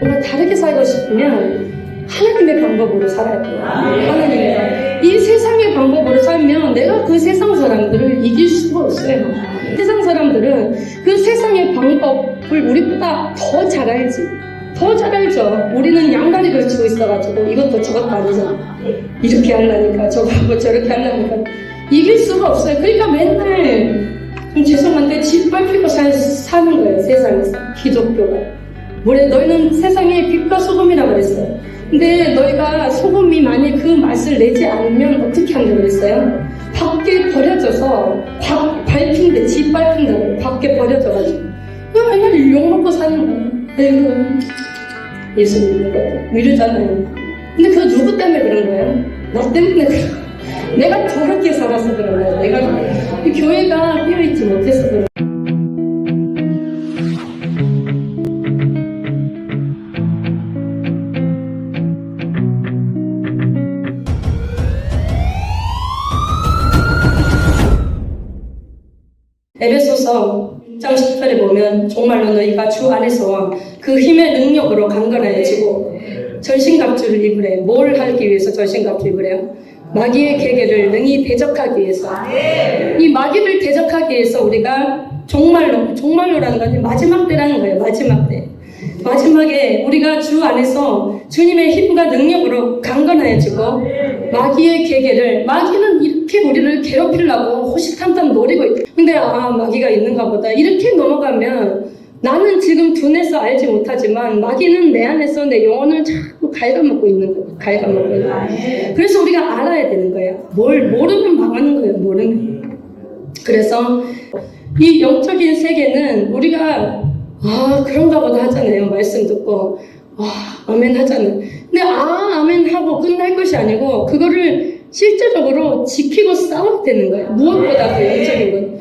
뭔가 다르게 살고 싶으면 하나님의 방법으로 살아야 돼요. 하나님의 이 세상의 방법으로 살면 내가 그 세상 사람들을 이길 수가 없어요. 세상 사람들은 그 세상의 방법을 우리보다 더 잘 알지. 더 잘 알죠. 우리는 양다리 걸치고 있어가지고 이것도 저것도 아니잖아. 이렇게 하려니까 저거 저렇게 하려니까 이길 수가 없어요. 그러니까 맨날 좀 죄송한데 짓밟히고 사는 거예요. 세상에서. 기독교가. 뭐래 너희는 세상의 빛과 소금이라고 그랬어요. 근데 너희가 소금이 만약 그 맛을 내지 않으면 어떻게 한다고 그랬어요? 밖에 버려져서 밟힌데 짓밟힌다고 밖에 버려져가지고 그냥 맨날 욕먹고 사는 거예요. 에이구 예수 믿는 거 이러잖아요. 근데 그거 누구 때문에 그런 거예요? 나 때문에 그런 거예요. 내가 더럽게 살아서 그런 거예요. 내가 교회가 깨어있지 못해서 그런 거예요. 에베소서 6장 10절에 보면 정말로 너희가 주 안에서 그 힘의 능력으로 강건해지고 전신갑주를 입으래. 뭘 하기 위해서 전신갑주 입으래요? 마귀의 계계를 능히 대적하기 위해서. 이 마귀를 대적하기 위해서 우리가 정말로라는 건 마지막 때라는 거예요. 마지막 때. 마지막에 우리가 주 안에서 주님의 힘과 능력으로 강건해지고 마귀의 계계를 마귀는 이렇게 우리를 괴롭히려고 호시탐탐 노리고 있다. 근데 마귀가 있는가 보다 이렇게 넘어가면 나는 지금 눈에서 알지 못하지만 마귀는 내 안에서 내 영혼을 자꾸 갉아먹고 있는 거예요. 갉아먹고 있는 거예요. 그래서 우리가 알아야 되는 거예요. 뭘 모르면 망하는 거예요. 모르면. 그래서 이 영적인 세계는 우리가 그런가 보다 하잖아요. 말씀 듣고 아멘 하잖아요. 근데 아멘 하고 끝날 것이 아니고 그거를 실제적으로 지키고 싸워야 되는 거예요. 무엇보다도 영적인 건.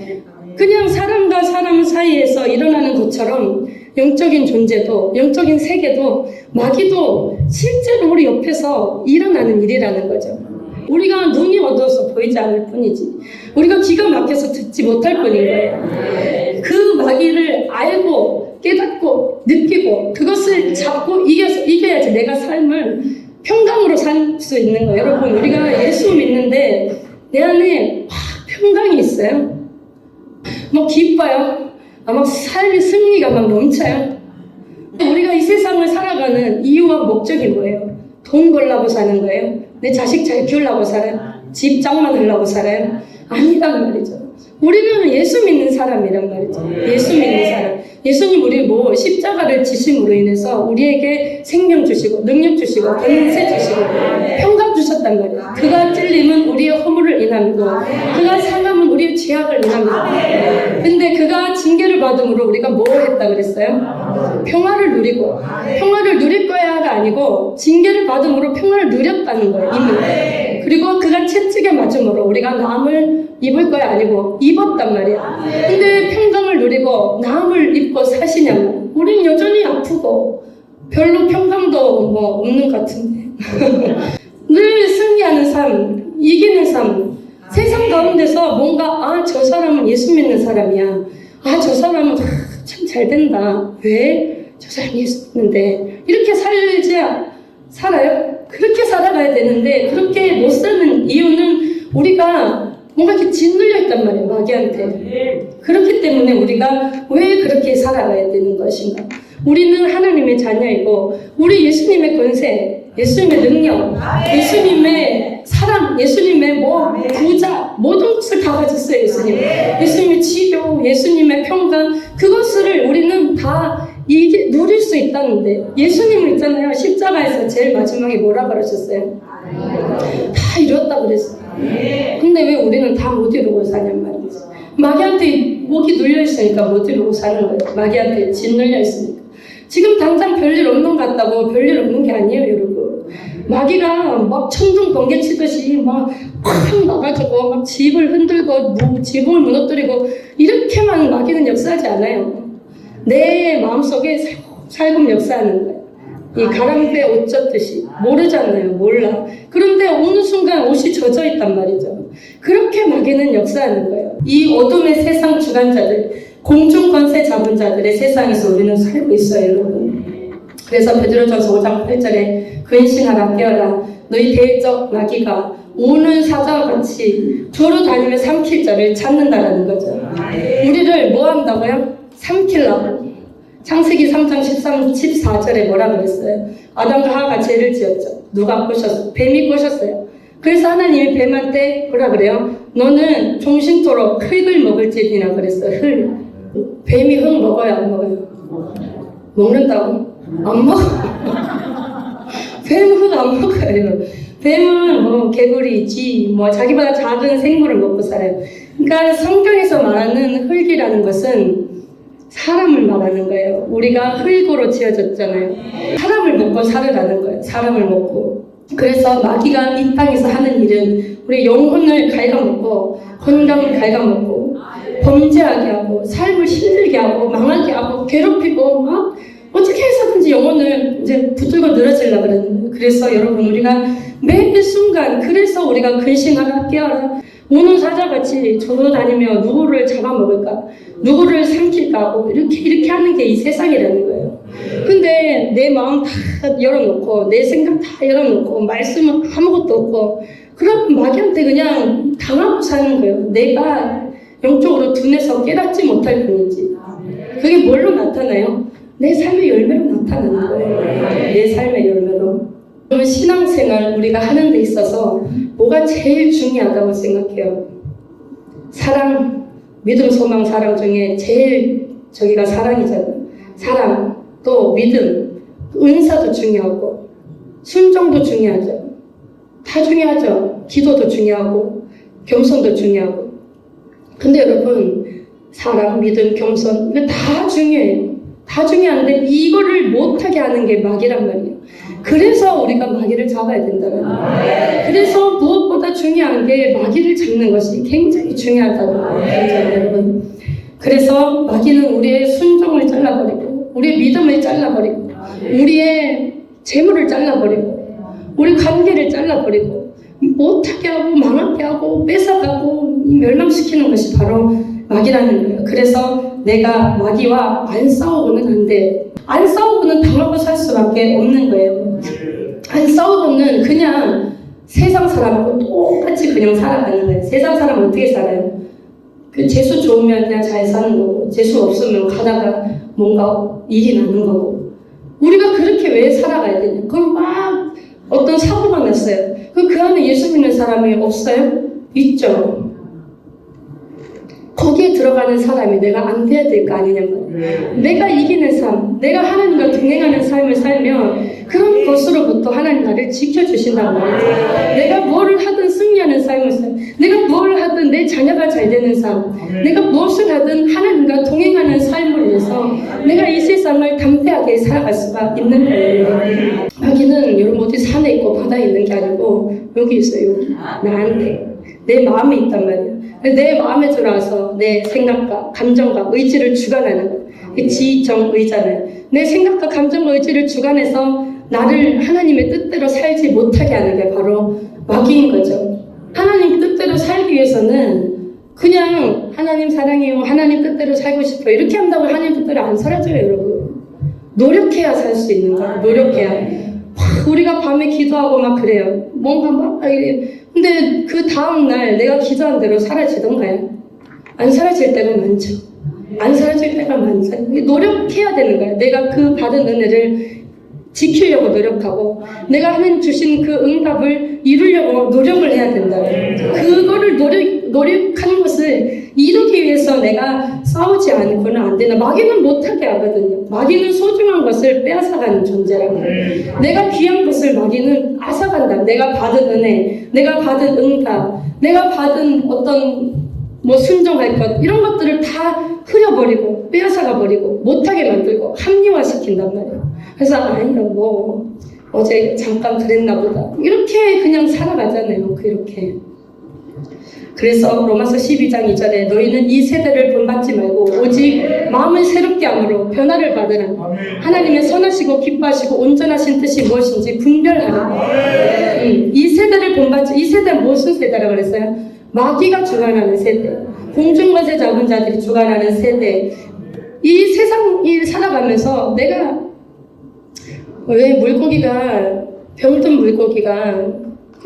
그냥 사람과 사람 사이에서 일어나는 것처럼 영적인 존재도 영적인 세계도 마귀도 실제로 우리 옆에서 일어나는 일이라는 거죠. 우리가 눈이 어두워서 보이지 않을 뿐이지 우리가 귀가 막혀서 듣지 못할 뿐인 거예요. 그 마귀를 알고 깨닫고 느끼고 그것을 잡고 이겨야지 내가 삶을 평강으로 살 수 있는 거예요. 여러분 우리가 예수 믿는데 내 안에 평강이 있어요. 막 기뻐요. 막 삶의 승리가 막 넘쳐요. 우리가 이 세상을 살아가는 이유와 목적이 뭐예요? 돈 벌려고 사는 거예요? 내 자식 잘 키우려고 살아요? 집 장만 하려고 살아요? 아니란 말이죠. 우리는 예수 믿는 사람이란 말이죠. 예수 믿는 사람. 예수님 우리 십자가를 지심으로 인해서 우리에게 생명 주시고 능력 주시고 권세 주시고 평강 주셨단 말이에요. 그가 찔림은 우리의 허물을 인함이고 그가 상함은 우리의 죄악을 인함이고 근데 그가 징계를 받음으로 우리가 뭐 했다 그랬어요? 평화를 누리고 평화를 누릴 거야가 아니고 징계를 받음으로 평화를 누렸다는 거예요. 이미. 그리고 그가 채찍에 맞음으로 우리가 나음을 입을 거야 아니고 입었단 말이야. 근데 평강을 누리고 나음을 입고 사시냐면 우린 여전히 아프고 별로 평강도 없는 것 같은데 늘 승리하는 삶, 이기는 삶 세상 가운데서 뭔가 저 사람은 예수 믿는 사람이야. 저 사람은 참 잘 된다. 왜? 저 사람이 예수 믿는데 이렇게 살아요? 그렇게 살아가야 되는데 그렇게 못 사는 이유는 우리가 뭔가 이렇게 짓눌려 있단 말이에요. 마귀한테. 그렇기 때문에 우리가 왜 그렇게 살아가야 되는 것인가? 우리는 하나님의 자녀이고 우리 예수님의 권세, 예수님의 능력, 예수님의 사랑, 예수님의 부자 모든 것을 다 가졌어요. 예수님의 치료, 예수님의 평강 그것을 우리는 다 누릴 수 있다는데 예수님은 있잖아요. 십자가에서 제일 마지막에 뭐라 그러셨어요? 다 이뤘다 그랬어요. 근데 왜 우리는 다 못 이루고 사냔 말이지. 마귀한테 목이 눌려있으니까 못 이루고 사는 거예요. 마귀한테 짓눌려있으니까. 지금 당장 별일 없는 것 같다고 별일 없는 게 아니에요, 여러분. 마귀가 막 천둥 번개 치듯이 막 나가지고 막 집을 흔들고 지붕을 무너뜨리고 이렇게만 마귀는 역사하지 않아요. 내 마음속에 살금 역사하는 거예요. 이 가랑비에 옷 젖듯이 모르잖아요. 몰라. 그런데 어느 순간 옷이 젖어 있단 말이죠. 그렇게 마귀는 역사하는 거예요. 이 어둠의 세상 주관자들, 공중 권세 잡은 자들의 세상에서 우리는 살고 있어요, 여러분. 그래서 베드로전서 5장 8절에 근신하라 깨어라 너희 대적 마귀가 우는 사자와 같이 두루 다니며 삼킬 자를 찾는다라는 거죠. 우리를 뭐 한다고요? 삼키려고. 창세기 3장 14절에 뭐라고 그랬어요? 아담과 하와가 죄를 지었죠. 누가 꼬셨어요? 뱀이 꼬셨어요. 그래서 하나님이 뱀한테 뭐라 그래요? 너는 종신토록 흙을 먹을지니라 그랬어요. 흙. 뱀이 흙 먹어요? 안 먹어요? 먹는다고? 안 먹어. 뱀은 흙 안 먹어요. 뱀은 뭐 개구리, 쥐, 뭐 자기보다 작은 생물을 먹고 살아요. 그러니까 성경에서 말하는 흙이라는 것은 사람을 말하는 거예요. 우리가 흙으로 지어졌잖아요. 사람을 먹고 살으라는 거예요. 사람을 먹고. 그래서 마귀가 이 땅에서 하는 일은 우리 영혼을 갉아먹고 건강을 갉아먹고 범죄하게 하고 삶을 힘들게 하고 망하게 하고 괴롭히고 막 어떻게 해서든지 영혼을 이제 붙들고 늘어지려고 그러는 거예요. 그래서 여러분 우리가 매 순간 그래서 우리가 근신하라 깨어라 우는 사자같이 돌아다니며 누구를 잡아먹을까 누구를 삼킬까 하고 이렇게 하는 게 이 세상이라는 거예요. 근데 내 마음 다 열어놓고 내 생각 다 열어놓고 말씀은 아무것도 없고 그럼 마귀한테 그냥 당하고 사는 거예요. 내가 영적으로 둔해서 깨닫지 못할 뿐이지. 그게 뭘로 나타나요? 내 삶의 열매로 나타나는 거예요. 내 삶의 열매로. 그러면 신앙생활 우리가 하는 데 있어서 뭐가 제일 중요하다고 생각해요? 사랑, 믿음, 소망, 사랑 중에 제일 저기가 사랑이잖아요. 사랑, 또 믿음, 은사도 중요하고 순종도 중요하죠. 다 중요하죠. 기도도 중요하고 겸손도 중요하고. 근데 여러분 사랑, 믿음, 겸손 이거 다 중요해요. 다 중요한데 이거를 못하게 하는 게 마귀란 말이에요. 그래서 우리가 마귀를 잡아야 된다는 거예요. 그래서 무엇보다 중요한 게 마귀를 잡는 것이 굉장히 중요하다는 거예요. 여러분. 그래서 마귀는 우리의 순종을 잘라버리고 우리의 믿음을 잘라버리고 우리의 재물을 잘라버리고 우리 관계를 잘라버리고 못하게 하고 망하게 하고 뺏어가고 멸망시키는 것이 바로 마귀라는 거예요. 그래서 내가 마귀와 안 싸우고는 안 돼. 안 싸우고는 당하고 살 수밖에 없는 거예요. 안 싸우고는 그냥 세상 사람하고 똑같이 그냥 살아가는 거예요. 세상 사람은 어떻게 살아요? 그 재수 좋으면 그냥 잘 사는 거고 재수 없으면 가다가 뭔가 일이 나는 거고 우리가 그렇게 왜 살아가야 되냐? 그럼 막 어떤 사고가 났어요. 그 안에 예수 믿는 사람이 없어요? 있죠. 거기에 들어가는 사람이 내가 안 돼야 될 거 아니냐는 거예요. 내가 이기는 삶, 내가 하나님과 동행하는 삶을 살면 그런 것으로부터 하나님 나를 지켜주신다고 말이죠. 내가 뭐를 하든 승리하는 삶을 살, 내가 뭘 하든 내 자녀가 잘 되는 삶, 내가 무엇을 하든 하나님과 동행하는 삶을 위해서 내가 이 세상을 담대하게 살아갈 수가 있는 거예요. 마귀는 여러분 어디 산에 있고 바다에 있는 게 아니고 여기 있어요. 여기. 나한테. 내 마음에 있단 말이에요. 내 마음에 들어와서 내 생각과 감정과 의지를 주관하는 거예요. 지정의잖아요. 내 생각과 감정과 의지를 주관해서 나를 하나님의 뜻대로 살지 못하게 하는 게 바로 마귀인 거죠. 하나님 뜻대로 살기 위해서는 그냥 하나님 사랑해요, 하나님 뜻대로 살고 싶어요 이렇게 한다고 하나님 뜻대로 안 살아져요. 여러분 노력해야 살 수 있는 거예요. 노력해야. 우리가 밤에 기도하고 막 그래요. 뭔가 막 이래. 근데 그 다음날 내가 기도한 대로 사라지던가요? 안 사라질 때가 많죠. 안 사라질 때가 많죠. 노력해야 되는 거예요. 내가 그 받은 은혜를 지키려고 노력하고 내가 하나님 주신 그 응답을 이루려고 노력을 해야 된다. 그거를 노력하는 것을 이루기 위해서 내가 싸우지 않고는 안 되나. 마귀는 못하게 하거든요. 마귀는 소중한 것을 빼앗아가는 존재라고. 내가 귀한 것을 마귀는 앗아간다. 내가 받은 은혜, 내가 받은 응답, 내가 받은 어떤 뭐 순종할 것 이런 것들을 다 흐려버리고 빼앗아가 버리고 못하게 만들고 합리화시킨단 말이에요. 그래서 아니요 뭐 어제 잠깐 그랬나 보다 이렇게 그냥 살아가잖아요. 그렇게. 그래서 로마서 12장 2절에 너희는 이 세대를 본받지 말고 오직 마음을 새롭게 함으로 변화를 받으라. 하나님의 선하시고 기뻐하시고 온전하신 뜻이 무엇인지 분별하라. 이 세대를 본받지. 이 세대는 무슨 세대라고 그랬어요? 마귀가 주관하는 세대, 공중것에 잡은 자들이 주관하는 세대. 이 세상을 살아가면서 내가 왜 물고기가 병든 물고기가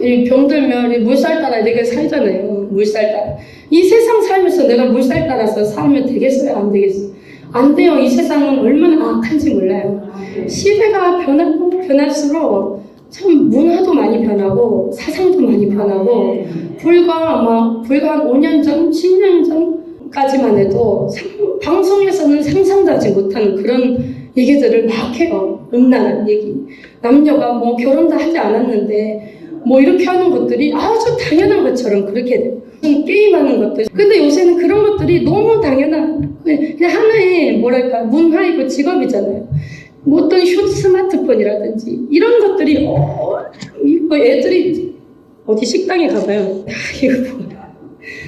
이 병들면 물살 따라 이렇게 살잖아요. 물살 따라. 이 세상 살면서 내가 물살 따라서 살면 되겠어요? 안 되겠어요? 안 돼요. 이 세상은 얼마나 악한지 몰라요. 시대가 변할수록 참 문화도 많이 변하고 사상도 많이 변하고 불과 한 5년 전, 10년 전까지만 해도 방송에서는 상상도 하지 못하는 그런 얘기들을 막 해요. 음란한 얘기. 남녀가 뭐 결혼도 하지 않았는데 뭐 이렇게 하는 것들이 아주 당연한 것처럼 그렇게 돼요. 게임하는 것들. 근데 요새는 그런 것들이 너무 당연한 그냥 하나의 뭐랄까 문화이고 직업이잖아요. 뭐 어떤 스마트폰이라든지 이런 것들이 이거 애들이 어디 식당에 가봐요. 이거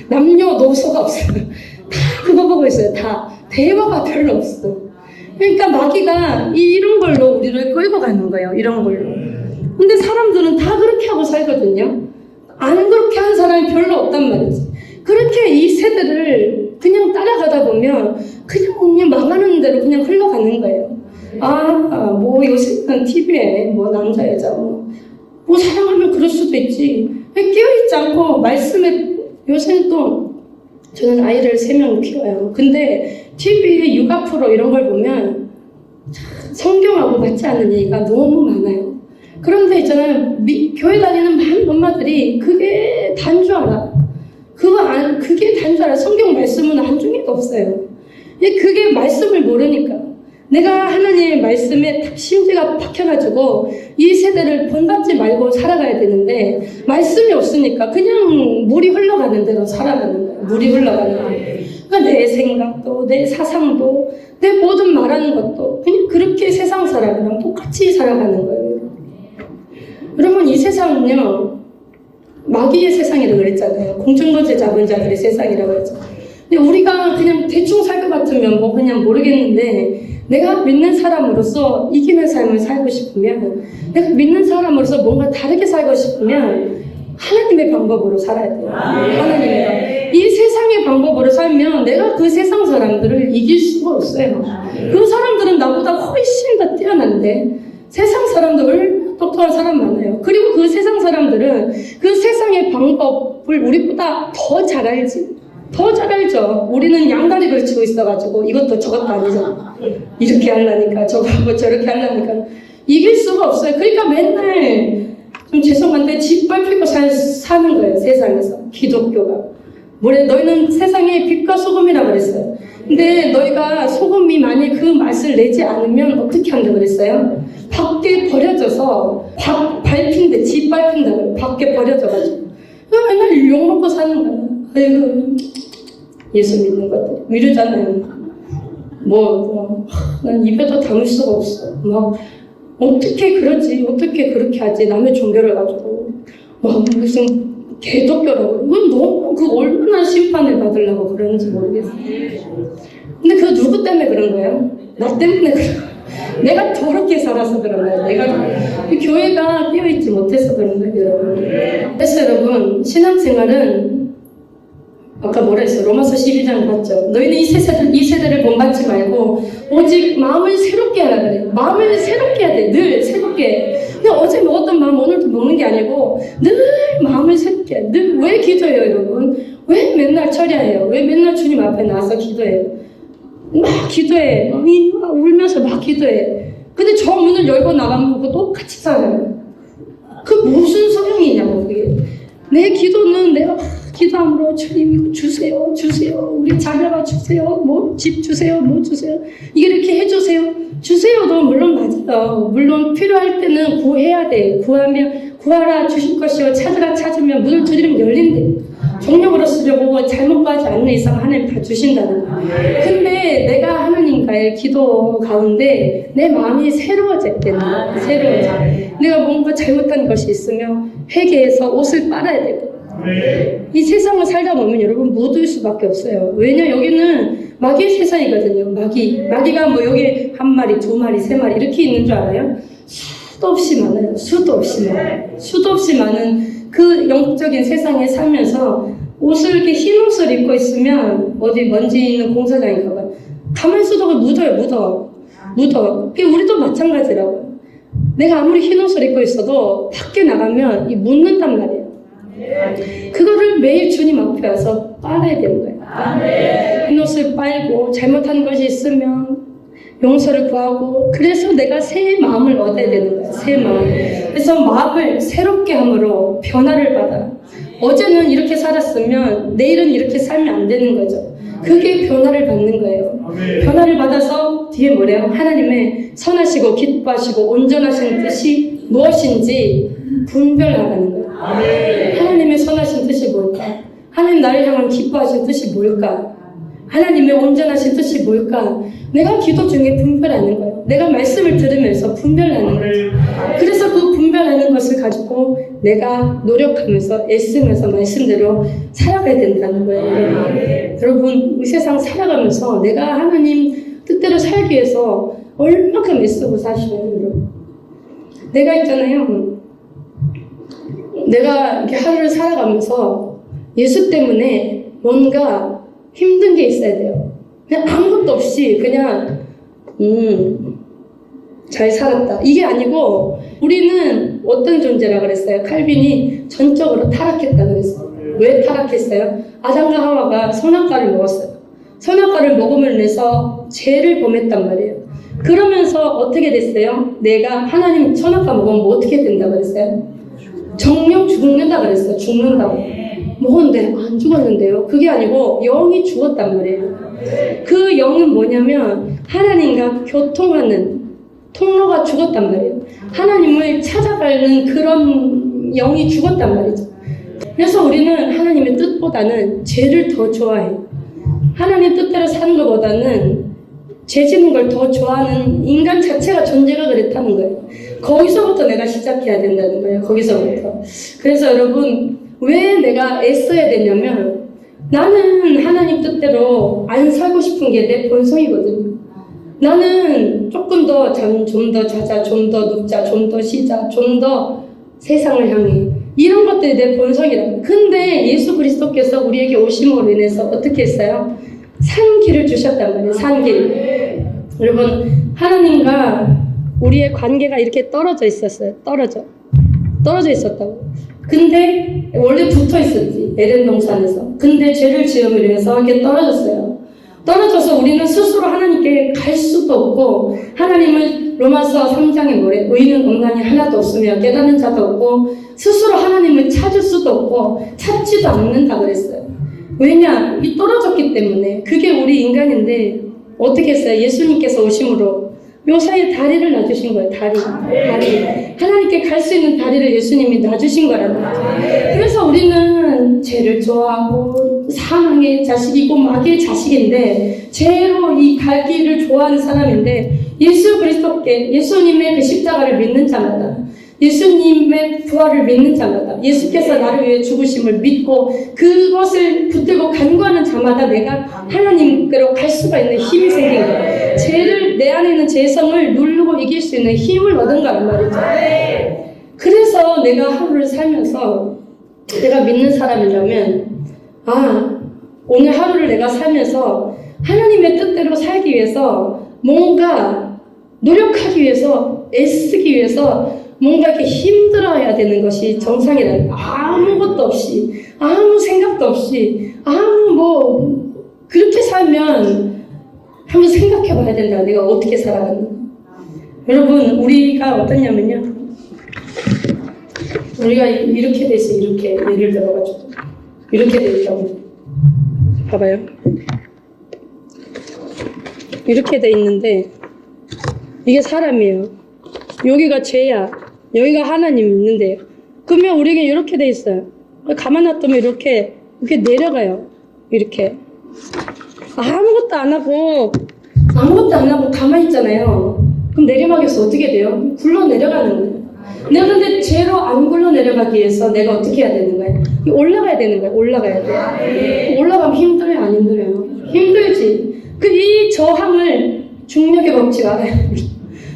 남녀노소가 없어요. 다 그거 보고 있어요. 다 대화가 별로 없어. 그러니까 마귀가 이런 걸로 우리를 끌고 가는 거예요. 이런 걸로. 근데 사람들은 다 그렇게 하고 살거든요. 안 그렇게 하는 사람이 별로 없단 말이지. 그렇게 이 세대를 그냥 따라가다 보면 그냥 망하는 대로 그냥 흘러가는 거예요. 뭐 요새는 TV에 뭐 남자 여자 뭐 사랑하면 그럴 수도 있지. 깨어있지 않고 말씀에 요새는 또 저는 아이를 3명 키워요. 근데 TV에 육아 프로 이런 걸 보면 성경하고 맞지 않는 얘기가 너무 많아요. 그런데 있잖아요. 교회 다니는 많은 엄마들이 그게 단 줄 알아. 그게 단 줄 알아. 성경 말씀은 한중에도 없어요. 그게 말씀을 모르니까. 내가 하나님의 말씀에 딱 심지가 박혀가지고 이 세대를 본받지 말고 살아가야 되는데 말씀이 없으니까 그냥 물이 흘러가는 대로 살아가는 거예요. 물이 흘러가는 거예요. 그러니까 내 생각도 내 사상도 내 모든 말하는 것도 그냥 그렇게 세상 사람이랑 똑같이 살아가는 거예요. 여러분 이 세상은요 마귀의 세상이라고 그랬잖아요. 공중거제 잡은 자들의 세상이라고 했죠. 근데 우리가 그냥 대충 살 것 같으면 뭐 그냥 모르겠는데 내가 믿는 사람으로서 이기는 삶을 살고 싶으면 내가 믿는 사람으로서 뭔가 다르게 살고 싶으면 하나님의 방법으로 살아야 돼요. 하나님의 이 세상의 방법으로 살면 내가 그 세상 사람들을 이길 수가 없어요. 그 사람들은 나보다 훨씬 더 뛰어난데 세상 사람들 얼마나 똑똑한 사람 많아요. 그리고 그 세상 사람들은 그 세상의 방법을 우리보다 더 잘 알지. 더 잘 알죠. 우리는 양다리 걸치고 있어가지고 이것도 저것도 아니잖아. 이렇게 하려니까 저거 하고 저렇게 하려니까 이길 수가 없어요. 그러니까 맨날 좀 죄송한데 짓밟히고 사는 거예요. 세상에서. 기독교가. 너희는 세상의 빛과 소금이라고 그랬어요. 근데 너희가 소금이 만약 그 맛을 내지 않으면 어떻게 한다고 그랬어요? 밖에 버려져서 밟힌데 짓밟힌다고 밖에 버려져가지고 맨날 욕먹고 사는 거예요. 아이고 예수 믿는 것들 이러잖아요. 난 입에도 담을 수가 없어. 어떻게 그러지? 어떻게 그렇게 하지? 남의 종교를 가지고 무슨 개독교라고. 이건 너무 얼마나 심판을 받으려고 그러는지 모르겠어요. 근데 그거 누구 때문에 그런 거예요? 나 때문에 그런 거예요. 내가 더럽게 살아서 그런 거예요. 내가 교회가 깨어있지 못해서 그런 거예요, 여러분. 그래서 여러분 신앙생활은 아까 뭐라 했어? 로마서 12장 봤죠? 너희는 이 세대를 본받지 말고 오직 마음을 새롭게 하라 그래요. 마음을 새롭게 해야 돼. 늘 새롭게. 그냥 어제 먹었던 마음 오늘도 먹는 게 아니고 늘 마음을 새롭게 해. 늘 왜 기도해요, 여러분? 왜 맨날 철야해요? 왜 맨날 주님 앞에 나와서 기도해요? 막 기도해. 울면서 막 기도해. 근데 저 문을 열고 나가면 그거 똑같이 살아요. 그 무슨 소용이냐고 그게. 내 기도는 내가 기도함으로 주님 이거 주세요. 우리 자녀가 주세요. 집 주세요. 주세요. 이게 이렇게 해주세요. 주세요도 물론 맞아요. 물론 필요할 때는 구해야 돼. 구하라 주실 것이요. 찾으라 찾으면 문을 두드리면 열린대. 정력으로 쓰려고 잘못 가지 않는 이상 하나님 다 주신다는 거예요. 근데 내가 하나님과의 기도 가운데 내 마음이 새로워질 때는 새로워져. 내가 뭔가 잘못한 것이 있으면 회개해서 옷을 빨아야 되고. 이 세상을 살다 보면 여러분 묻을 수밖에 없어요. 왜냐 여기는 마귀의 세상이거든요. 마귀가 뭐 여기 1마리, 2마리, 3마리 이렇게 있는 줄 알아요? 수도 없이 많아요. 수도 없이 많은 그 영적인 세상에 살면서 옷을 이렇게 흰 옷을 입고 있으면 어디 먼지 있는 공사장에 가봐요. 가만히 있어도 묻어요. 그게 우리도 마찬가지라고요. 내가 아무리 흰 옷을 입고 있어도 밖에 나가면 이 묻는단 말이에요. 그거를 매일 주님 앞에 와서 빨아야 되는 거예요. 흰 옷을 빨고 잘못한 것이 있으면 용서를 구하고, 그래서 내가 새 마음을 얻어야 되는 거예요. 새 마음. 그래서 마음을 새롭게 함으로 변화를 받아. 어제는 이렇게 살았으면 내일은 이렇게 살면 안 되는 거죠. 그게 변화를 받는 거예요. 변화를 받아서 뒤에 뭐래요? 하나님의 선하시고 기뻐하시고 온전하신 뜻이 무엇인지 분별나가는 거예요. 하나님의 선하신 뜻이 뭘까? 하나님 나를 향한 기뻐하신 뜻이 뭘까? 하나님의 온전하신 뜻이 뭘까? 내가 기도 중에 분별하는 거예요. 내가 말씀을 들으면서 분별하는 거예요. 그래서 그 분별하는 것을 가지고 내가 노력하면서 애쓰면서 말씀대로 살아가야 된다는 거예요. 여러분, 이 세상 살아가면서 내가 하나님 뜻대로 살기 위해서 얼마큼 애쓰고 사셔요, 여러분. 내가 있잖아요. 내가 이렇게 하루를 살아가면서 예수 때문에 뭔가 힘든 게 있어야 돼요. 그냥 아무것도 없이 그냥 잘 살았다. 이게 아니고 우리는 어떤 존재라 그랬어요? 칼빈이 전적으로 타락했다 그랬어요. 왜 타락했어요? 아담과 하와가 선악과를 먹었어요. 선악과를 먹음을 인해서 죄를 범했단 말이에요. 그러면서 어떻게 됐어요? 내가 하나님 선악과 먹으면 뭐 어떻게 된다 그랬어요? 정령 죽는다 그랬어요. 죽는다고. 먹었는데 안 죽었는데요. 그게 아니고 영이 죽었단 말이에요. 그 영은 뭐냐면 하나님과 교통하는 통로가 죽었단 말이에요. 하나님을 찾아가는 그런 영이 죽었단 말이죠. 그래서 우리는 하나님의 뜻보다는 죄를 더 좋아해요. 하나님 뜻대로 사는 것보다는 죄 짓는 걸 더 좋아하는 인간 자체가 존재가 그랬다는 거예요. 거기서부터 내가 시작해야 된다는 거예요. 거기서부터. 그래서 여러분, 왜 내가 애써야 되냐면 나는 하나님 뜻대로 안 살고 싶은 게 내 본성이거든요. 나는 조금 더 좀 더 자자, 좀 더 눕자, 좀 더 쉬자, 좀 더 세상을 향해, 이런 것들이 내 본성이라고. 근데 예수 그리스도께서 우리에게 오심으로 인해서 어떻게 했어요? 산 길을 주셨단 말이에요. 산 길. 여러분, 하나님과 우리의 관계가 이렇게 떨어져 있었어요. 떨어져 있었다고. 근데 원래 붙어 있었지, 에덴 동산에서. 근데 죄를 지음으로 인해서 이렇게 떨어졌어요. 떨어져서 우리는 스스로 하나님께 갈 수도 없고, 하나님을 로마서 3장에 뭐래? 의인은 없나니 하나도 없으며 깨닫는 자도 없고, 스스로 하나님을 찾을 수도 없고 찾지도 않는다 그랬어요. 왜냐? 이 떨어졌기 때문에. 그게 우리 인간인데 어떻게 했어요? 예수님께서 오심으로 요 사이에 다리를 놔주신 거예요. 다리. 하나님께 갈 수 있는 다리를 예수님이 놔주신 거라는 거죠. 그래서 우리는 죄를 좋아하고 사망의 자식이고 마귀의 자식인데, 죄로 이 갈 길을 좋아하는 사람인데, 예수 그리스도께, 예수님의 그 십자가를 믿는 자마다, 예수님의 부활을 믿는 자마다, 예수께서 나를 위해 죽으심을 믿고 그것을 붙들고 간구하는 자마다 내가 하나님께로 갈 수가 있는 힘이 생긴 거예요. 죄를, 내 안에 있는 죄성을 누르고 이길 수 있는 힘을 얻은 거란 말이죠. 그래서 내가 하루를 살면서 내가 믿는 사람이라면, 오늘 하루를 내가 살면서 하나님의 뜻대로 살기 위해서 뭔가 노력하기 위해서, 애쓰기 위해서 뭔가 이렇게 힘들어야 되는 것이 정상이라는 거예요. 아무것도 없이, 아무 생각도 없이, 그렇게 살면 한번 생각해 봐야 된다. 내가 어떻게 살아가는가. 여러분, 우리가 어떠냐면요. 우리가 이렇게 돼 있어. 이렇게, 예를 들어가지고. 이렇게 돼 있다고. 봐봐요. 이렇게 돼 있는데, 이게 사람이에요. 여기가 죄야. 여기가 하나님이 있는데요. 그러면 우리에게 이렇게 돼 있어요. 가만 놔두면 이렇게 내려가요. 이렇게. 아무것도 안 하고 가만히 있잖아요. 그럼 내리막에서 어떻게 돼요? 굴러 내려가는 거예요. 내가 근데 죄로 안 굴러 내려가기 위해서 내가 어떻게 해야 되는 거예요? 올라가야 되는 거예요. 올라가야 돼요. 올라가면 힘들어요? 안 힘들어요? 힘들지. 이 저항을 중력의 법칙 알아요?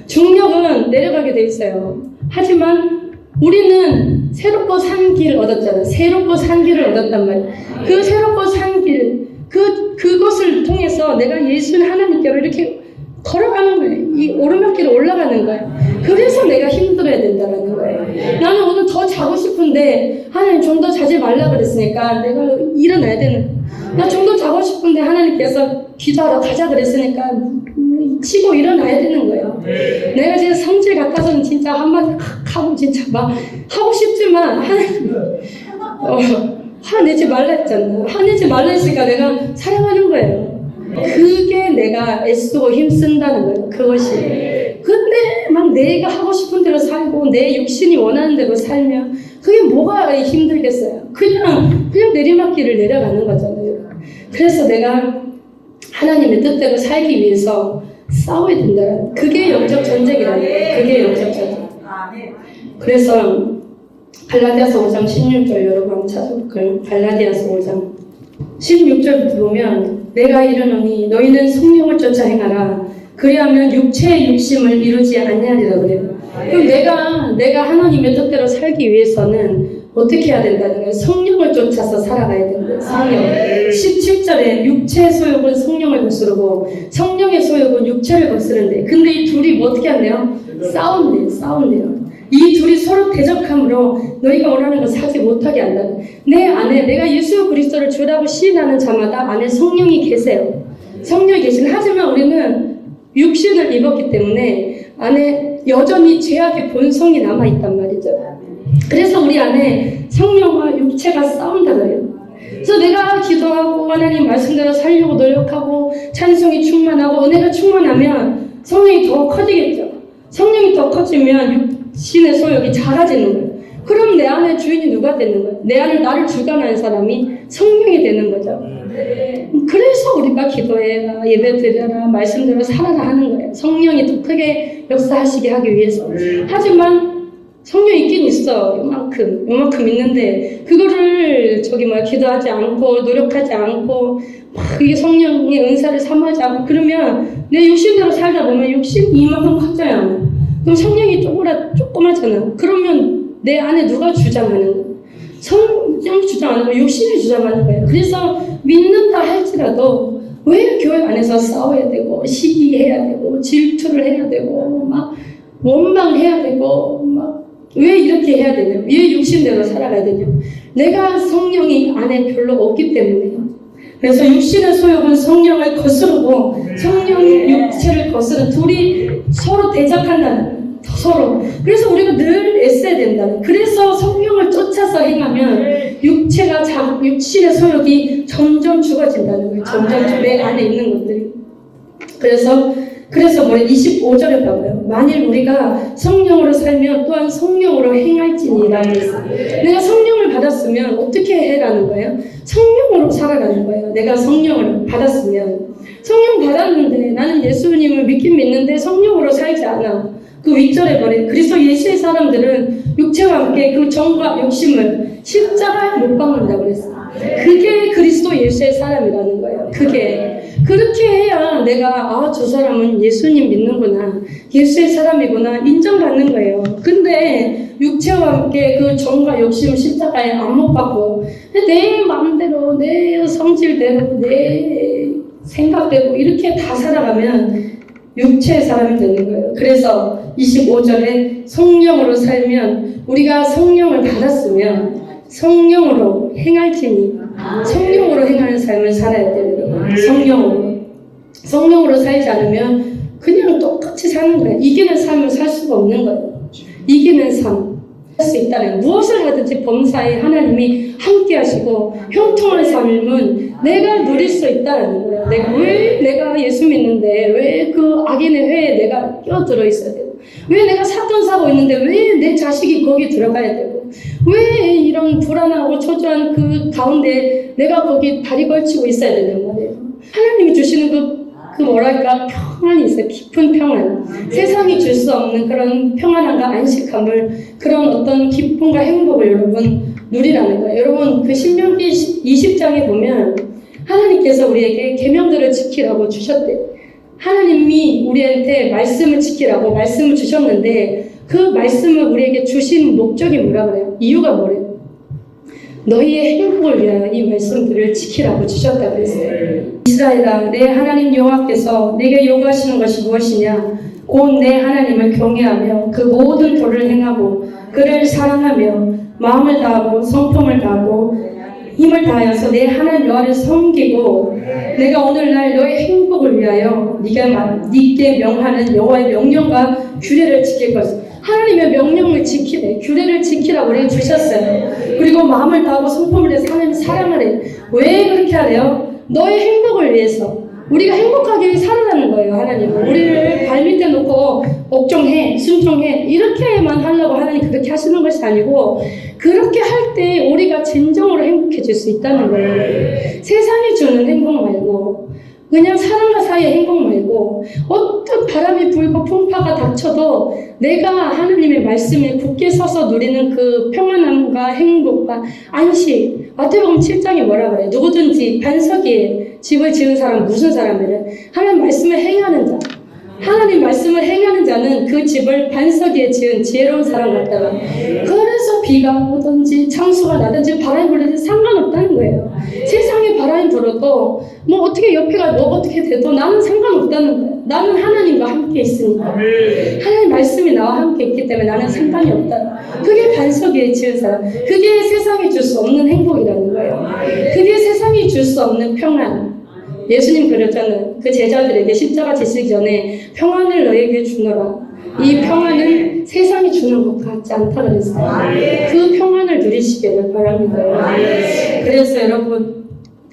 중력은 내려가게 돼 있어요. 하지만 우리는 새롭고 산 길을 얻었잖아요. 새롭고 산 길을 얻었단 말이에요. 그 새롭고 산 길, 그것을 통해서 내가 예수 하나님께로 이렇게 걸어가는 거예요. 이 오르막길을 올라가는 거예요. 그래서 내가 힘들어야 된다는 거예요. 나는 오늘 더 자고 싶은데 하나님 좀 더 자지 말라 그랬으니까 내가 일어나야 되는 거예요. 나 좀 더 자고 싶은데 하나님께서 기도하러 가자 그랬으니까 치고 일어나야 되는 거예요. 내가 지금 성질 같아서는 진짜 한마디 하고 진짜 막 하고 싶지만 하나님 화내지 말라 했잖아. 화내지 말라 했으니까 내가 사랑하는 거예요. 그게 내가 애쓰고 힘쓴다는 거예요. 그것이. 근데 막 내가 하고 싶은 대로 살고 내 육신이 원하는 대로 살면 그게 뭐가 힘들겠어요. 그냥 내리막길을 내려가는 거잖아요. 그래서 내가 하나님의 뜻대로 살기 위해서 싸워야 된다는, 그게 영적 전쟁이라는 거예요. 그게 영적 전쟁. 그래서 갈라디아서 5장 16절 여러분 한번 찾아볼까요? 갈라디아서 5장 16절 보면 내가 이르노니 너희는 성령을 쫓아 행하라. 그리하면 육체의 욕심을 이루지 아니하리라 그래요. 그럼 내가 하나님의 뜻대로 살기 위해서는 어떻게 해야 된다는 거예요? 성령을 쫓아서 살아가야 된다. 성령. 17절에 육체의 소욕은 성령을 거스르고 성령의 소욕은 육체를 거스른대. 근데 이 둘이 뭐 어떻게 한대요? 싸운대요. 이 둘이 서로 대적함으로 너희가 원하는 것을 하지 못하게 한다. 내 안에 내가 예수 그리스도를 주라고 시인하는 자마다 안에 성령이 계세요. 성령이 계시는, 하지만 우리는 육신을 입었기 때문에 안에 여전히 죄악의 본성이 남아있단 말이죠. 그래서 우리 안에 성령과 육체가 싸운다 그래요. 그래서 내가 기도하고 하나님 말씀대로 살려고 노력하고 찬송이 충만하고 은혜가 충만하면 성령이 더 커지겠죠. 성령이 더 커지면 육신의 소욕이 작아지는 거예요. 그럼 내 안에 주인이 누가 되는 거예요? 내 안에 나를 주관하는 사람이 성령이 되는 거죠. 그래서 우리가 기도해라, 예배드려라, 말씀대로 살아라 하는 거예요. 성령이 더 크게 역사하시게 하기 위해서. 하지만 성령이 있긴 있어. 요만큼 있는데 그거를 기도하지 않고 노력하지 않고 막 이게 성령의 은사를 삼하지 않고 그러면 내 육신대로 살다 보면 육신이 이만큼 커져요. 그럼 성령이 조그맣잖아. 그러면 내 안에 누가 주장하는 거예요? 성령이 주장 안 하고 육신이 주장하는 거예요. 그래서 믿는다 할지라도 왜 교회 안에서 싸워야 되고 시기해야 되고 질투를 해야 되고 막 원망해야 되고 막 왜 이렇게 해야 되냐? 왜 육신대로 살아가야 되냐? 내가 성령이 안에 별로 없기 때문에요. 그래서 육신의 소욕은 성령을 거스르고 성령이 육체를 거스르는, 둘이 서로 대적한다는, 서로. 그래서 우리가 늘 애써야 된다는. 그래서 성령을 쫓아서 행하면 육신의 소욕이 점점 죽어진다는 거예요. 점점 내 안에 있는 것들이. 그래서 25절에 봐봐요. 만일 우리가 성령으로 살면 또한 성령으로 행할지니라고 했어요. 내가 성령을 받았으면 어떻게 해라는 거예요? 성령으로 살아가는 거예요. 내가 성령을 받았으면. 성령 받았는데 나는 예수님을 믿긴 믿는데 성령으로 살지 않아. 그 윗절에 말해 그리스도 예수의 사람들은 육체와 함께 그 정과 욕심을 십자가에 못 박는다고 그랬어요. 그게 그리스도 예수의 사람이라는 거예요. 그렇게 해야 내가 저 사람은 예수님 믿는구나, 예수의 사람이구나 인정받는 거예요. 근데 육체와 함께 그 정과 욕심 십자가에 안 못 박고 내 마음대로 내 성질대로 내 생각대로 이렇게 다 살아가면 육체의 사람이 되는 거예요. 그래서 25절에 성령으로 살면, 우리가 성령을 받았으면 성령으로 행할지니, 성령으로 행하는 삶을 살아야 돼요. 성령으로 살지 않으면 그냥 똑같이 사는 거예요. 이기는 삶을 살 수가 없는 거예요. 이기는 삶 할 수 있다는, 무엇을 하든지 범사에 하나님이 함께 하시고 형통한 삶은 내가 누릴 수 있다는 거예요. 내가 예수 믿는데 왜 그 악인의 회에 내가 껴들어 있어야 되고, 왜 내가 사건 사고 있는데 왜 내 자식이 거기 들어가야 되고, 왜 이런 불안하고 초조한 그 가운데 내가 거기 다리 걸치고 있어야 되는 거예요. 하나님이 주시는 그 뭐랄까 평안이 있어요. 깊은 평안. 세상이 줄 수 없는 그런 평안함과 안식함을, 그런 어떤 기쁨과 행복을 여러분 누리라는 거예요. 여러분 그 신명기 20장에 보면 하나님께서 우리에게 계명들을 지키라고 주셨대요. 하나님이 우리한테 말씀을 지키라고 말씀을 주셨는데 그 말씀을 우리에게 주신 목적이 뭐라 그래요? 이유가 뭐래요? 너희의 행복을 위하여 이 말씀들을 지키라고 주셨다 그랬어요. 이스라엘아, 내 하나님 여호와께서 내게 요구하시는 것이 무엇이냐? 곧 내 하나님을 경외하며 그 모든 도를 행하고 그를 사랑하며 마음을 다하고 성품을 다하고 힘을 다하여서 내 하나님 여호와를 섬기고 내가 오늘날 너의 행복을 위하여 네게 명하는 여호와의 명령과 규례를 지킬 것이다. 하나님의 명령을 지키래, 규례를 지키라고 우리에게 주셨어요. 그리고 마음을 다하고 성품을 다해서 하나님 사랑하래. 왜 그렇게 하래요? 너의 행복을 위해서. 우리가 행복하게 살아가는 거예요. 하나님은 우리를 발밑에 놓고 복종해, 순종해 이렇게만 하려고 하나님 그렇게 하시는 것이 아니고, 그렇게 할 때 우리가 진정으로 행복해질 수 있다는 거예요. 세상이 주는 행복 말고, 그냥 사람과 사이의 행복 말고, 어떤 바람이 불고 풍파가 닥쳐도 내가 하나님의 말씀에 굳게 서서 누리는 그 평안함과 행복과 안식. 마태복음 7장에 뭐라 그래요? 누구든지 반석 위에 집을 지은 사람 무슨 사람이래? 하나님 말씀을 행하는 자. 하나님 말씀을 행하는 자는 그 집을 반석 위에 지은 지혜로운 사람 같다가, 그래서 비가 오든지 창수가 나든지 바람이 불든지 상관없다는 거예요. 세상에 바람이 불어도 뭐 어떻게 옆에가 뭐 어떻게 돼도 나는 상관없다는 거예요. 나는 하나님과 함께 있으니까. 하나님 말씀이 나와 함께 있기 때문에 나는 상관이 없다. 그게 반석 위에 지은 사람. 그게 세상이 줄 수 없는 행복이라는 거예요. 그게 세상이 줄 수 없는 평안. 예수님 그랬잖아요. 그 제자들에게 십자가 지시기 전에 평안을 너에게 주노라. 이 평안은 세상이 주는 것 같지 않다 그랬어요. 그 평안을 누리시기를 바랍니다. 그래서 여러분,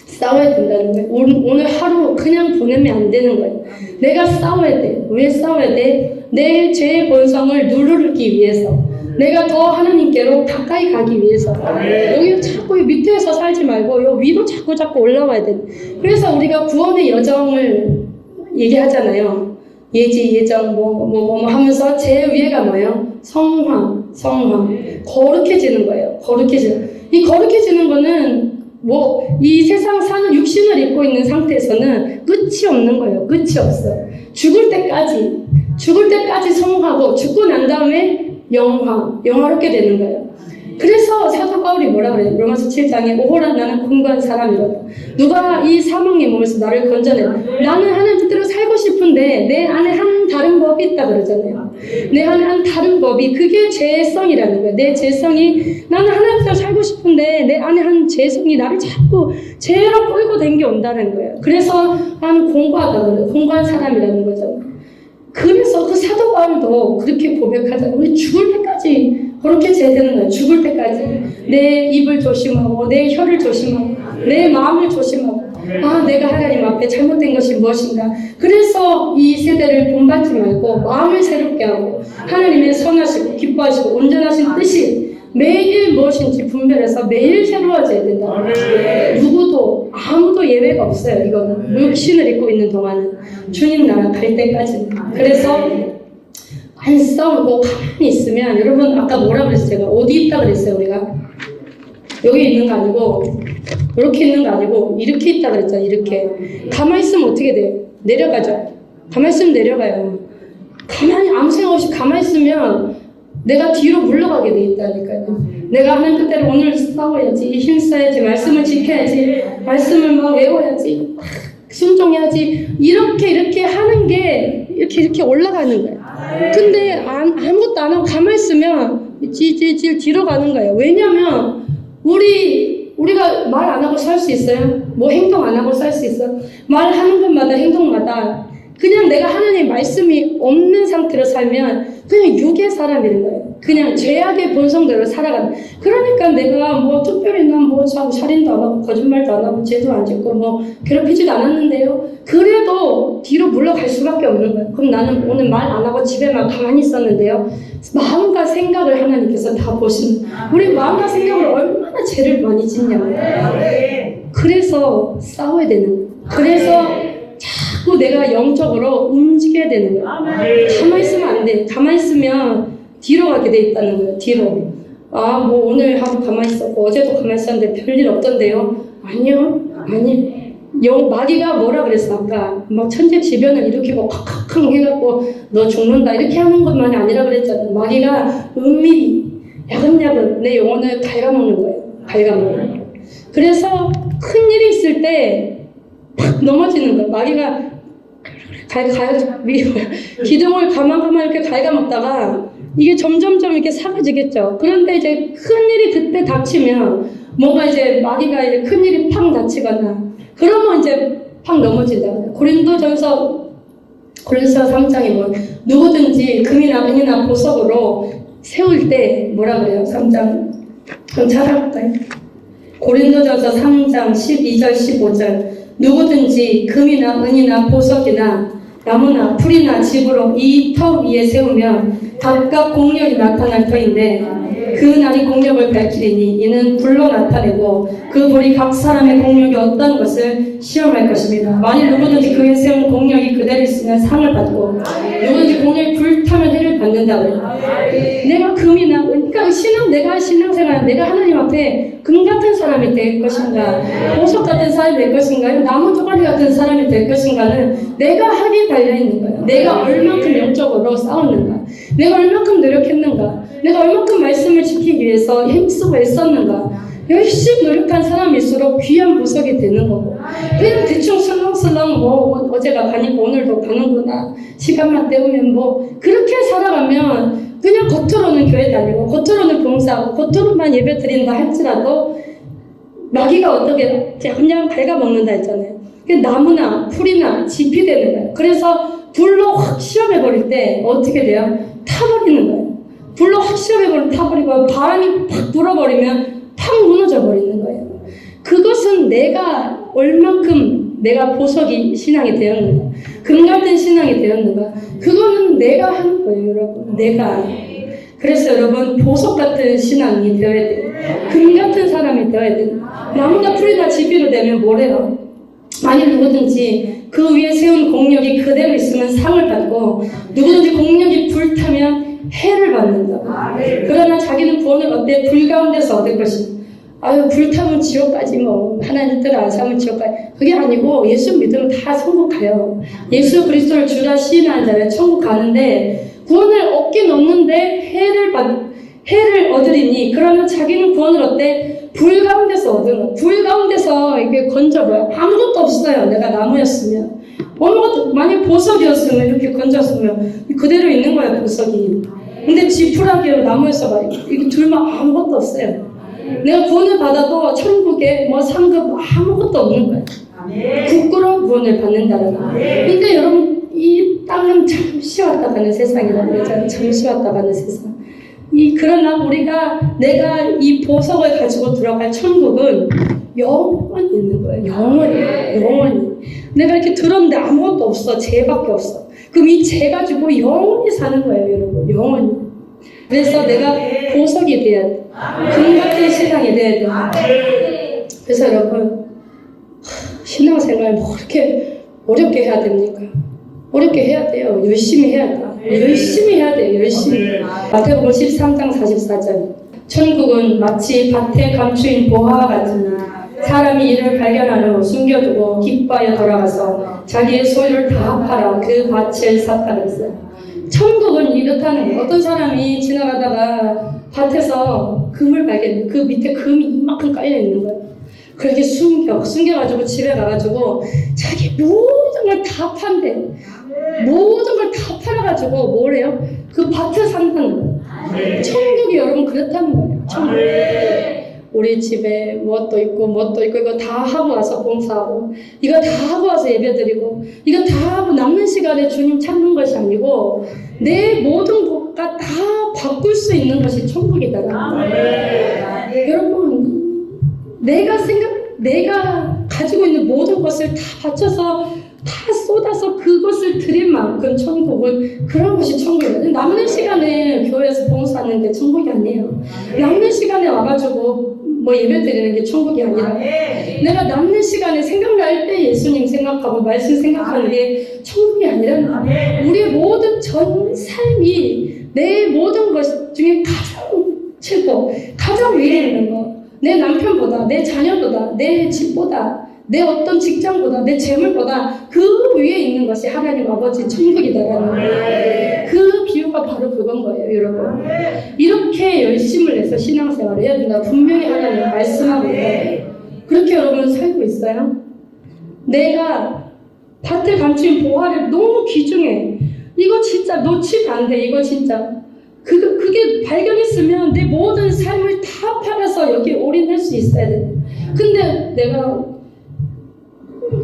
싸워야 된다는 거예요. 오늘 하루 그냥 보내면 안 되는 거예요. 내가 싸워야 돼. 왜 싸워야 돼? 내 죄의 본성을 누르기 위해서. 내가 더 하나님께로 가까이 가기 위해서. 여기 자꾸 밑에서 살지 말고 여기 위로 자꾸 올라와야 돼. 그래서 우리가 구원의 여정을 얘기하잖아요. 예지, 예정, 뭐 하면서 제일 위에가 뭐예요? 성화. 거룩해지는 거예요. 이 거룩해지는 거는 이 세상 사는 육신을 입고 있는 상태에서는 끝이 없는 거예요. 끝이 없어. 죽을 때까지 성화하고 죽고 난 다음에 영화롭게 되는 거예요. 그래서 사도 바울이 뭐라 그래요? 로마서 7장에 오호라 나는 궁구한 사람이로다. 누가 이 사망의 몸에서 나를 건져내. 나는 하나님 뜻대로 살고 싶은데 내 안에 한 다른 법이 있다 그러잖아요. 내 안에 한 다른 법이, 그게 죄성이라는 거예요. 내 죄성이, 나는 하나님 뜻대로 살고 싶은데 내 안에 한 죄성이 나를 자꾸 죄로 끌고 댕겨온다는 거예요. 그래서 나는 공고하다 그래요. 공고한 사람이라는 거죠. 그래서 그 사도 바울도 그렇게 고백하잖아요. 우리 죽을 때까지 그렇게 돼야 되는 거예요. 죽을 때까지 내 입을 조심하고 내 혀를 조심하고 내 마음을 조심하고, 내가 하나님 앞에 잘못된 것이 무엇인가. 그래서 이 세대를 본받지 말고 마음을 새롭게 하고 하나님의 선하시고 기뻐하시고 온전하신 뜻이 매일 무엇인지 분별해서 매일 새로워져야 된다. 누구도 아무도 예외가 없어요. 이거는 육신을 입고 있는 동안은 주님 나라 갈 때까지. 그래서 안 싸우고 가만히 있으면, 여러분 아까 뭐라 그랬어요? 제가 어디 있다 그랬어요? 우리가 여기 있는 거 아니고 이렇게 있는 거 아니고 이렇게 있다 그랬잖아요. 이렇게 가만히 있으면 어떻게 돼요? 내려가죠. 가만히 있으면 내려가요. 가만히 아무 생각 없이 가만히 있으면 내가 뒤로 물러가게 돼 있다니까요. 내가 하는 뜻대로 오늘 싸워야지, 힘써야지, 말씀을 지켜야지, 말씀을 막 외워야지, 순종해야지, 이렇게 하는 게 이렇게 올라가는 거예요. 근데 아무것도 안 하고 가만히 있으면 찔찔찔 뒤로 가는 거예요. 왜냐면 우리가 말 안 하고 살 수 있어요? 뭐 행동 안 하고 살 수 있어? 말하는 것마다 행동마다 그냥 내가 하나님의 말씀이 없는 상태로 살면 그냥 육의 사람인 거예요. 그냥 죄악의 본성대로 살아가는. 그러니까 내가 뭐 특별히 난 살인도 안 하고 거짓말도 안 하고 죄도 안 짓고 뭐 괴롭히지도 않았는데요. 그래도 뒤로 물러갈 수밖에 없는 거예요. 그럼 나는 오늘 말 안 하고 집에만 가만히 있었는데요. 마음과 생각을 하나님께서 다 보시는. 우리 마음과 생각을 얼마나 죄를 많이 짓냐고요. 그래서 싸워야 되는 거예요. 그래서 자꾸 내가 영적으로 움직여야 되는 거예요. 가만히 있으면 안 돼. 가만히 있으면 뒤로 가게 돼 있다는 거예요. 뒤로. 뭐 오늘 하루 가만히 있었고 어제도 가만히 있었는데 별일 없던데요. 아니요. 마귀가 뭐라 그랬어? 아까 막 천재지변을 일으키고 칵칵 해갖고 너 죽는다 이렇게 하는 것만이 아니라 그랬잖아요. 마귀가 은밀히 야금야금 내 영혼을 갉아먹는 거예요. 갉아먹어요. 그래서 큰 일이 있을 때 팍 넘어지는 거예요. 마귀가 기둥을 가만가만 이렇게 갉아먹다가 이게 점점점 이렇게 사라지겠죠. 그런데 이제 큰 일이 그때 닥치면 뭔가 이제 마귀가 이제 큰 일이 팍 닥치거나 그러면 이제 팍 넘어진다. 고린도전서 3장에 뭐 누구든지 금이나 은이나 보석으로 세울 때 뭐라 그래요? 3장 좀 찾아볼까요? 고린도전서 3장 12절 15절 누구든지 금이나 은이나 보석이나 나무나 풀이나 집으로 이 터 위에 세우면 각각 공력이 나타날 터인데 그 날이 공력을 밝히리니 이는 불로 나타내고 그 불이 각 사람의 공력이 어떤 것을 시험할 것입니다. 만일 누구든지 그 위에 세운 공력이 그대로 있으면 상을 받고 누구든지 공력이 불타면 해를 받는다고요. 내가 금이나 그러니까 내가 신앙생활 내가 하나님 앞에 금 같은 사람이 될 것인가 보석 같은 사람이 될 것인가 나무 조각이 같은 사람이 될 것인가는 내가 하기에 달려있는 거예요. 내가 얼만큼 영적으로 싸웠는가 내가 얼만큼 노력했는가 내가 얼만큼 말씀을 지키기 위해서 힘쓰고 애썼는가 열심히 노력한 사람일수록 귀한 보석이 되는 거고 그냥 대충 슬렁슬렁 뭐 어제가 가니까 오늘도 가는구나 시간만 때우면 뭐 그렇게 살아가면 그냥 겉으로는 교회 다니고 겉으로는 봉사하고 겉으로만 예배 드린다 할지라도 마귀가 어떻게 그냥 갉아먹는다 했잖아요. 나무나 풀이나 집이 되는 거예요. 그래서 불로 확 시험해버릴 때 어떻게 돼요? 타버리는 거예요. 불로 확 시험해버리면 타버리고 바람이 팍 불어버리면 팍 무너져버리는 거예요. 그것은 내가 얼만큼 내가 보석이 신앙이 되었는가 금 같은 신앙이 되었는가 그거는 내가 하는 거예요. 여러분 내가 그래서 여러분 보석 같은 신앙이 되어야 돼요. 금 같은 사람이 되어야 돼요. 나무나 풀이나 집이로 되면 뭐래요? 만일 누구든지 그 위에 세운 공력이 그대로 있으면 상을 받고 누구든지 공력이 불타면 해를 받는다. 그러나 자기는 구원을 얻되 불 가운데서 얻을 것이다. 아유 불타면 지옥까지 뭐 하나님 뜻을 안 삼으면 지옥까지 그게 아니고 예수 믿으면 다 천국 가요. 예수 그리스도를 주라 시인하는 자는 천국 가는데 구원을 얻긴 얻는데 해를 얻으리니 그러면 자기는 구원을 얻되 불 가운데서 얻은 거. 불 가운데서 이게 건져봐요. 아무것도 없어요. 내가 나무였으면 아무것도 만약 보석이었으면 이렇게 건졌으면 그대로 있는 거예요. 보석이. 근데 지푸라기로 나무에서 말이에요. 이게 둘만 아무것도 없어요. 내가 구원을 받아도 천국에 뭐 상급 아무것도 없는 거예요. 부끄러운 구원을 받는다는 거. 그러니까 여러분 이 땅은 잠시 왔다 가는 세상이라고 그러잖아요. 잠시 왔다 가는 세상. 그러나 우리가 내가 이 보석을 가지고 들어갈 천국은 영원히 있는 거예요. 영원히. 내가 이렇게 들었는데 아무것도 없어. 죄밖에 없어. 그럼 이 죄 가지고 영원히 사는 거예요, 여러분. 영원히. 그래서 내가 보석이 돼야 돼. 금 같은 신앙이 돼야 돼. 그래서 여러분 신앙생활 뭐 그렇게 어렵게 해야 됩니까? 어렵게 해야 돼요. 열심히 해야 돼. 열심히 해야 돼요. 열심히. 마태복음 13장 44절 천국은 마치 밭에 감추인 보화와 같으나 사람이 이를 발견하려 숨겨두고 기뻐하여 돌아가서 자기의 소유를 다 팔아 그 밭을 샀다 그랬어요. 천국은 이렇다는 거예요. 어떤 사람이 지나가다가 밭에서 금을 발견해. 그 밑에 금이 이만큼 깔려있는 거예요. 그렇게 숨겨가지고 집에 가가지고 자기 모든 걸 다 판대. 모든 걸 다 팔아가지고 뭐래요? 그 밭을 산다는 거예요. 천국이 여러분 그렇다는 거예요. 천국. 우리 집에 뭣도 있고 이거 다 하고 와서 봉사하고 이거 다 하고 와서 예배드리고 이거 다 하고 남는 시간에 주님 찾는 것이 아니고 내 모든 것과 다 바꿀 수 있는 것이 천국이다라는 거예요. 여러분 내가 가지고 있는 모든 것을 다 바쳐서 다 쏟아서 그것을 드린 만큼 천국은 그런 것이 천국이에요. 남는 시간에 교회에서 봉사하는 게 천국이 아니에요. 남는 시간에 와가지고 뭐 예배 드리는 게 천국이 아니라 내가 남는 시간에 생각날 때 예수님 생각하고 말씀 생각하는 게 천국이 아니라 우리의 모든 전 삶이 내 모든 것 중에 가장 최고 가장 위에 있는 거 내 남편보다 내 자녀보다 내 집보다 내 어떤 직장보다 내 재물보다 그 위에 있는 것이 하나님 아버지 천국이다라는 거예요. 그 비유가 바로 그건 거예요, 여러분. 이렇게 열심을 내서 신앙생활을 해야 된다. 분명히 하나님 말씀하고 있다. 그렇게 여러분 살고 있어요? 내가 밭에 감춘 보화를 너무 귀중해. 이거 진짜 놓치면 안 돼. 이거 진짜. 그게 발견했으면 내 모든 삶을 다 팔아서 여기에 올인할 수 있어야 돼. 근데 내가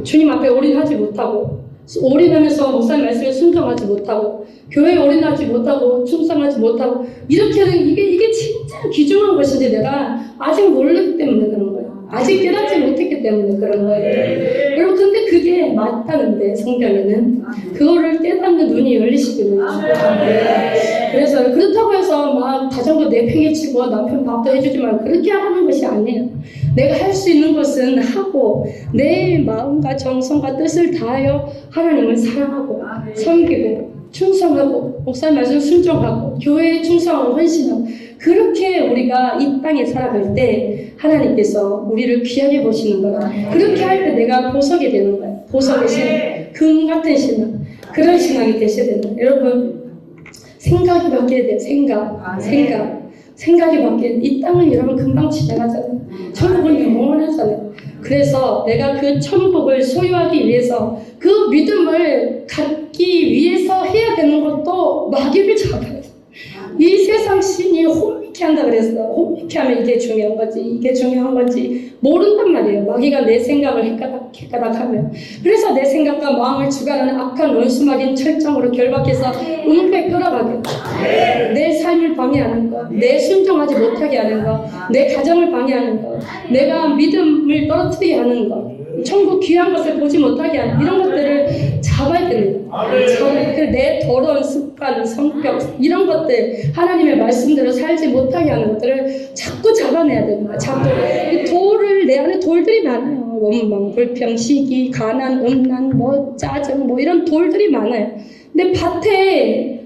주님 앞에 올인하지 못하고, 올인하면서 목사님 말씀에 순종하지 못하고, 교회에 올인하지 못하고, 충성하지 못하고, 이렇게 하는 이게 진짜 귀중한 것인지 내가 아직 모르기 때문에 그런 거예요. 아직 깨닫지 못했기 때문에 그런 거예요. 여러분, 근데 그게 맞다는데, 성경에는. 그거를 깨닫는 눈이 열리시기를 축복합니다. 그래서 그렇다고 해서 막 자전거 내팽개치고 남편 밥도 해주지 말고 그렇게 하는 것이 아니에요. 내가 할 수 있는 것은 하고 내 마음과 정성과 뜻을 다하여 하나님을 사랑하고 섬기고 충성하고 목사님 말씀 순종하고 교회에 충성하고 헌신하고 그렇게 우리가 이 땅에 살아갈 때 하나님께서 우리를 귀하게 보시는 거야. 그렇게 할 때 내가 보석이 되는 거야. 보석의 신앙, 금 같은 신앙, 그런 신앙이 되셔야 된다. 여러분 생각이 바뀌어야 돼요. 생각이 바뀌어야 돼요. 이 땅은 여러분 금방 지나가잖아요. 천국은 영원하잖아요. 그래서 내가 그 천국을 소유하기 위해서 그 믿음을 갖기 위해서 해야 되는 것도 마귀를 잡아야 돼. 이 세상 신이 혼미케 한다 그랬어. 혼미케 하면 이게 중요한 건지 모른단 말이에요. 마귀가 내 생각을 헷가닥하면. 그래서 내 생각과 마음을 주관하는 악한 원수마귀는 철장으로 결박해서 음부에 끌어가게. 내 삶을 방해하는 거, 내 순종하지 못하게 하는 거, 내 가정을 방해하는 거, 내가 믿음을 떨어뜨리게 하는 거, 천국 귀한 것을 보지 못하게 하는 이런 것들을 잡아야 됩니다. 내 더러운 습관, 성격 이런 것들 하나님의 말씀대로 살지 못하게 하는 것들을 자꾸 잡아내야 됩니다. 자꾸 돌을 내 안에 돌들이 많아요. 원망, 불평, 시기, 가난, 음란, 짜증 이런 돌들이 많아요. 근데 밭에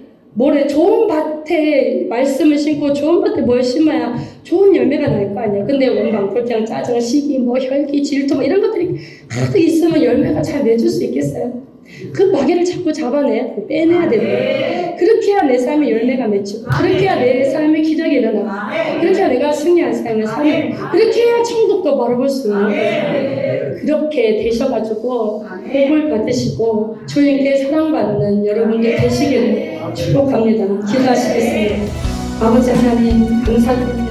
좋은 밭에 말씀을 심고 좋은 밭에 뭘 심어야 좋은 열매가 날 거 아니에요. 근데 원망, 불평, 짜증, 시기, 혈기, 질투 이런 것들이 가득 있으면 열매가 잘 맺을 수 있겠어요? 그 마귀를 자꾸 잡아내야 돼. 빼내야 됩니다. 그렇게 해야 내 삶의 열매가 맺히고 그렇게 해야 내 삶의 기적이 일어나. 그렇게 해야 내가 승리한 삶을 살고 그렇게 해야 천국도 바라볼 수 있는 거예요. 그렇게 되셔가지고 복을 받으시고 주님께 사랑받는 여러분들 되시기를 축복합니다. 기도하시겠습니다. 아버지 하나님 감사드립니다.